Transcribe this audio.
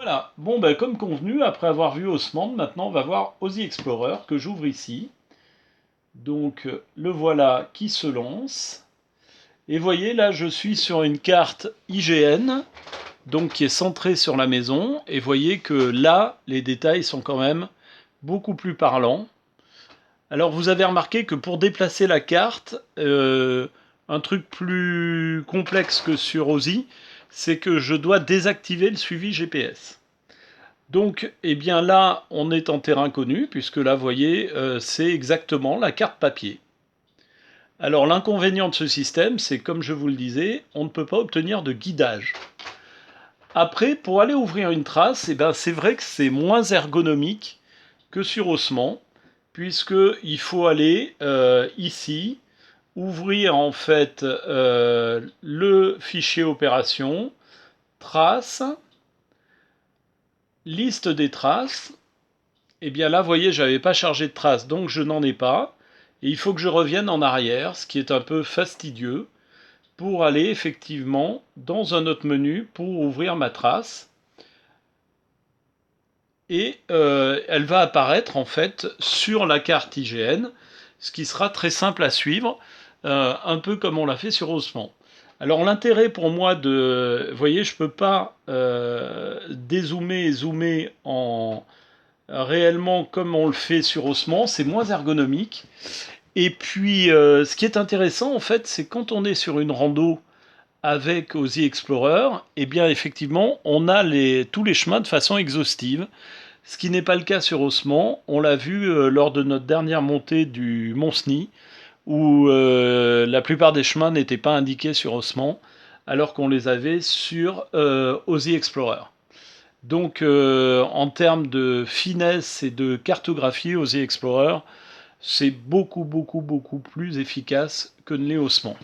Voilà, bon ben comme convenu, après avoir vu Haussmann, maintenant on va voir Aussie Explorer que j'ouvre ici. Donc le voilà qui se lance. Et voyez là je suis sur une carte IGN, donc qui est centrée sur la maison. Et voyez que là les détails sont quand même beaucoup plus parlants. Alors vous avez remarqué que pour déplacer la carte, un truc plus complexe que sur Aussie, c'est que je dois désactiver le suivi GPS. Donc, eh bien là, on est en terrain connu, puisque là, vous voyez, c'est exactement la carte papier. Alors, l'inconvénient de ce système, c'est comme je vous le disais, on ne peut pas obtenir de guidage. Après, pour aller ouvrir une trace, eh ben, c'est vrai que c'est moins ergonomique que sur Osman, puisqu'il faut aller ici, ouvrir en fait le fichier opération, trace, liste des traces. Et bien là, vous voyez, j'avais pas chargé de traces, donc je n'en ai pas. Et il faut que je revienne en arrière, ce qui est un peu fastidieux, pour aller effectivement dans un autre menu pour ouvrir ma trace. Et elle va apparaître en fait sur la carte IGN, ce qui sera très simple à suivre, un peu comme on l'a fait sur Osman. Alors l'intérêt pour moi de... Vous voyez, je ne peux pas dézoomer et zoomer en réellement comme on le fait sur Osman, c'est moins ergonomique. Et puis ce qui est intéressant en fait, c'est quand on est sur une rando avec Aussie Explorer, eh bien effectivement, on a tous les chemins de façon exhaustive. Ce qui n'est pas le cas sur Osman. On l'a vu lors de notre dernière montée du Mont Sny, où la plupart des chemins n'étaient pas indiqués sur Osman, alors qu'on les avait sur Aussie Explorer. Donc en termes de finesse et de cartographie, Aussie Explorer, c'est beaucoup plus efficace que ne l'est Osman.